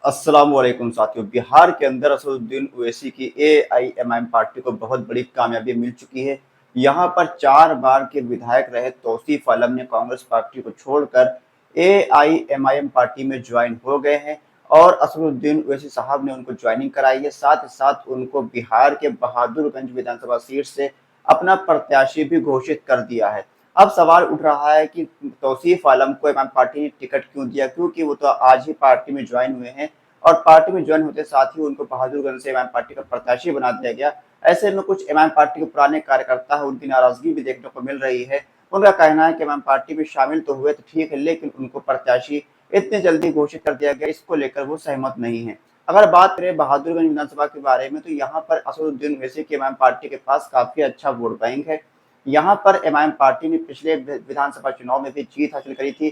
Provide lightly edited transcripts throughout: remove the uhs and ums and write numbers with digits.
अस्सलामुअलैकुम साथियों। बिहार के अंदर असदुद्दीन ओवैसी की एआईएमआईएम पार्टी को बहुत बड़ी कामयाबी मिल चुकी है। यहाँ पर 4 बार के विधायक रहे तौसीफ आलम ने कांग्रेस पार्टी को छोड़कर एआईएमआईएम पार्टी में ज्वाइन हो गए हैं और असदुद्दीन ओवैसी साहब ने उनको ज्वाइनिंग कराई है। साथ ही साथ उनको बिहार के बहादुरगंज विधानसभा सीट से अपना प्रत्याशी भी घोषित कर दिया है। अब सवाल उठ रहा है कि तौसीफ आलम को इमाम पार्टी ने टिकट क्यों दिया, क्योंकि वो तो आज ही पार्टी में ज्वाइन हुए हैं और पार्टी में ज्वाइन होते साथ ही उनको बहादुरगंज से इमाम पार्टी का प्रत्याशी बना दिया गया। ऐसे में कुछ इमाम पार्टी के पुराने कार्यकर्ता है, उनकी नाराजगी भी देखने को मिल रही है। उनका कहना है कि इमाम पार्टी में शामिल तो हुए तो ठीक है, लेकिन उनको प्रत्याशी इतनी जल्दी घोषित कर दिया गया, इसको लेकर वो सहमत नहीं है। अगर बात करें बहादुरगंज विधानसभा के बारे में, तो यहाँ पर असदुद्दीन ओवैसी की इमाम पार्टी के पास काफी अच्छा वोट बैंक है। यहाँ पर इमाम पार्टी ने पिछले विधानसभा चुनाव में भी जीत हासिल करी थी।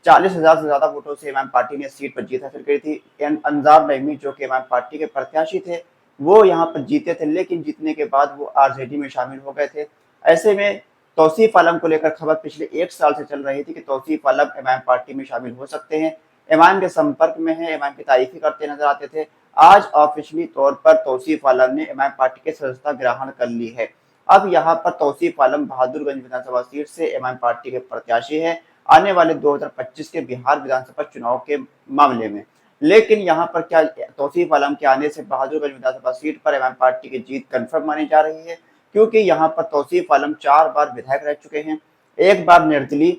40,000 से ज्यादा वोटों से इमाम पार्टी ने सीट पर जीत हासिल करी थी। अंजार नईमी जो कि इमाम पार्टी के प्रत्याशी थे, वो यहाँ पर जीते थे, लेकिन जीतने के बाद वो आरजेडी में शामिल हो गए थे। ऐसे में तौसीफ आलम को लेकर खबर पिछले 1 साल से चल रही थी कि तौसीफ आलम इमाम पार्टी में शामिल हो सकते हैं, इमाम के संपर्क में है, इमाम की तारीफी करते नजर आते थे। आज ऑफिशियली तौर पर तौसीफ आलम ने इमाम पार्टी की सदस्यता ग्रहण कर ली है। अब यहाँ पर तौसीफ आलम बहादुरगंज विधानसभा सीट से इमाम पार्टी के प्रत्याशी है आने वाले 2025 के बिहार विधानसभा चुनाव के मामले में। लेकिन यहाँ पर क्या तौसीफ आलम के आने से बहादुरगंज विधानसभा सीट पर इमाम पार्टी की जीत कंफर्म मानी जा रही है, क्योंकि यहाँ पर तौसीफ आलम 4 बार विधायक रह चुके हैं, 1 बार निर्दलीय,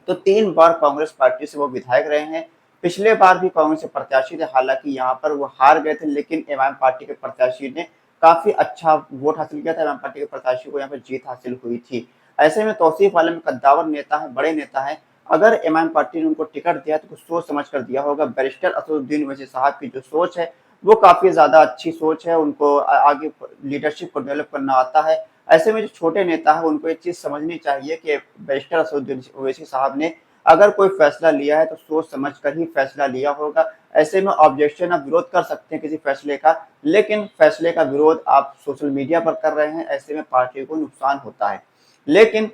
तो 3 बार कांग्रेस पार्टी से वो विधायक रहे हैं। पिछले बार भी कांग्रेस के प्रत्याशी थे, हालांकि यहाँ पर वो हार गए थे, लेकिन इमाम पार्टी के प्रत्याशी ने काफी अच्छा वोट हासिल किया था। इमाम पार्टी के प्रत्याशी को यहाँ पर जीत हासिल हुई थी। ऐसे में तौसीफ आलम कद्दावर नेता है, बड़े नेता है। अगर इमाम पार्टी ने उनको टिकट दिया तो कुछ सोच समझ कर दिया होगा। बैरिस्टर असदुद्दीन ओवैसी साहब की जो सोच है वो काफी ज्यादा अच्छी सोच है, उनको आगे लीडरशिप को डेवलप करना आता है। ऐसे में जो छोटे नेता है उनको एक चीज समझनी चाहिए कि बैरिस्टर असदुद्दीन ओवैसी साहब ने अगर कोई फैसला लिया है तो सोच समझ कर ही फैसला लिया होगा। ऐसे में ऑब्जेक्शन आप विरोध कर सकते हैं किसी फैसले का, लेकिन फैसले का विरोध आप सोशल मीडिया पर कर रहे हैं, ऐसे में पार्टी को नुकसान होता है। लेकिन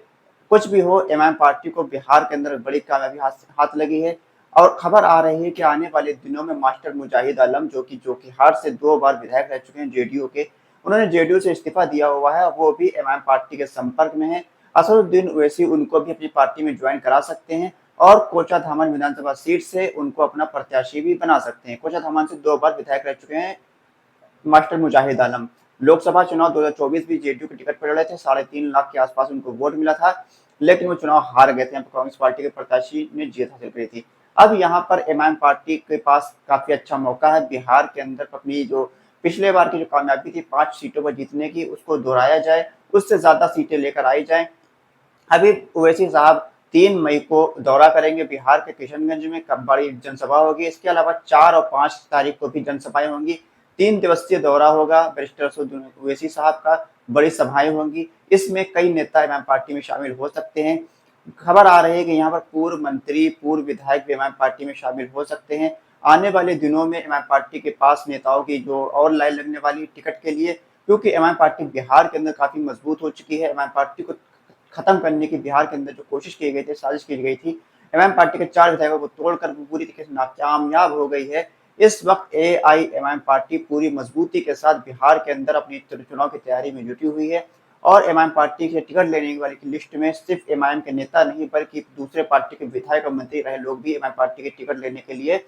कुछ भी हो, इमाम पार्टी को बिहार के अंदर बड़ी कामयाबी हाथ लगी है और खबर आ रही है कि आने वाले दिनों में मास्टर मुजाहिद आलम जो कि जोकीहाट से 2 बार विधायक रह चुके हैं जेडीयू के, उन्होंने जेडीयू से इस्तीफा दिया हुआ है, वो भी इमाम पार्टी के संपर्क में है। असदुद्दीन ओवैसी उनको भी अपनी पार्टी में ज्वाइन करा सकते हैं और कोचाधामन विधानसभा सीट से उनको अपना प्रत्याशी भी बना सकते हैं। कोचाधामन से 2 बार विधायक रह चुके हैं मास्टर मुजाहिद आलम। लोकसभा चुनाव 2024 भी जेडीयू के टिकट पर लड़े थे, 3.5 लाख के आसपास उनको वोट मिला था, लेकिन वो चुनाव हार गए थे। कांग्रेस पार्टी के प्रत्याशी ने जीत हासिल करी थी। अब यहाँ पर इमाम पार्टी के पास काफी अच्छा मौका है बिहार के अंदर अपनी जो पिछले बार की जो कामयाबी थी 5 सीटों पर जीतने की, उसको दोहराया जाए, उससे ज्यादा सीटें लेकर आई जाए। अभी ओवैसी साहब 3 मई को दौरा करेंगे बिहार के किशनगंज में, कब बड़ी जनसभा होगी। इसके अलावा 4 और 5 तारीख को भी जनसभाएं होंगी। 3 दिवसीय दौरा होगा बैरिस्टर असदुद्दीन ओवैसी साहब का, बड़ी सभाएं होंगी। इसमें कई नेता इमाम पार्टी में शामिल हो सकते हैं। खबर आ रही है कि यहाँ पर पूर्व मंत्री, पूर्व विधायक भी इमाम पार्टी में शामिल हो सकते हैं। आने वाले दिनों में इमाम पार्टी के पास नेताओं की जो और लाइन लगने वाली टिकट के लिए, क्योंकि इमाम पार्टी बिहार के अंदर काफी मजबूत हो चुकी है। इमाम पार्टी को खत्म करने की बिहार के अंदर जो कोशिश की गई थी, साजिश की गई थी, इमाम पार्टी के 4 विधायकों को तोड़कर वो पूरी तरीके से नाकामयाब हो गई है। इस वक्त एआईएमआईएम पार्टी पूरी मजबूती के साथ बिहार के अंदर अपनी चुनाव की तैयारी में जुटी हुई है और इमाम पार्टी के टिकट लेने वाले की लिस्ट में सिर्फ इमाम के नेता नहीं बल्कि दूसरे पार्टी के विधायक और मंत्री रहे लोग भी इमाम पार्टी के टिकट लेने के लिए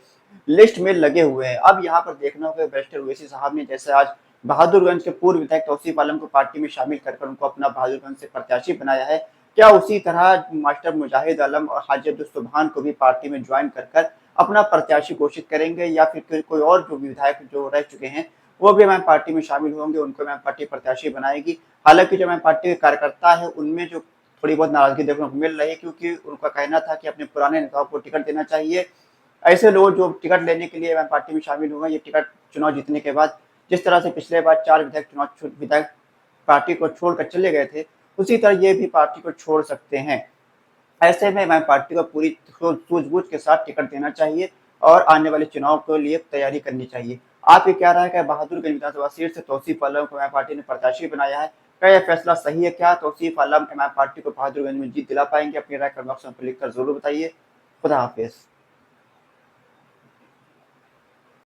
लिस्ट में लगे हुए हैं। अब यहाँ पर देखना होगा बैरिस्टर ओवैसी साहब ने जैसे आज बहादुरगंज के पूर्व विधायक तौसीफ आलम को पार्टी में शामिल कर उनको अपना बहादुरगंज से प्रत्याशी बनाया है, क्या उसी तरह मास्टर मुजाहिद आलम और हाजी अब्दुल सुबहान को भी पार्टी में ज्वाइन कर अपना प्रत्याशी घोषित करेंगे, या फिर कोई और जो विधायक जो रह चुके हैं वो भी हमारी पार्टी में शामिल होंगे, उनको हमारी पार्टी प्रत्याशी बनाएगी। हालांकि जो हमारी पार्टी के कार्यकर्ता है उनमें जो थोड़ी बहुत नाराजगी देखने को मिल रही है, क्योंकि उनका कहना था कि अपने पुराने नेताओं को टिकट देना चाहिए। ऐसे लोग जो टिकट लेने के लिए हमारी पार्टी में शामिल होंगे, ये टिकट चुनाव जीतने के बाद जिस तरह से पिछले बार 4 विधायक पार्टी को छोड़कर चले गए थे, उसी तरह ये भी पार्टी को छोड़ सकते हैं। ऐसे में हमारी पार्टी को पूरी सूझबूझ के साथ टिकट देना चाहिए और आने वाले चुनाव के लिए तैयारी करनी चाहिए। आपकी क्या राय है? बहादुरगंज विधानसभा सीट से तौसीफ आलम को हमारी पार्टी ने प्रत्याशी बनाया है, क्या यह फैसला सही है? क्या तौसीफ आलम हमारी पार्टी को बहादुरगंज में जीत दिला पाएंगे? अपनी राय कमेंट बॉक्स में लिखकर जरूर बताइए। खुदा हाफिज।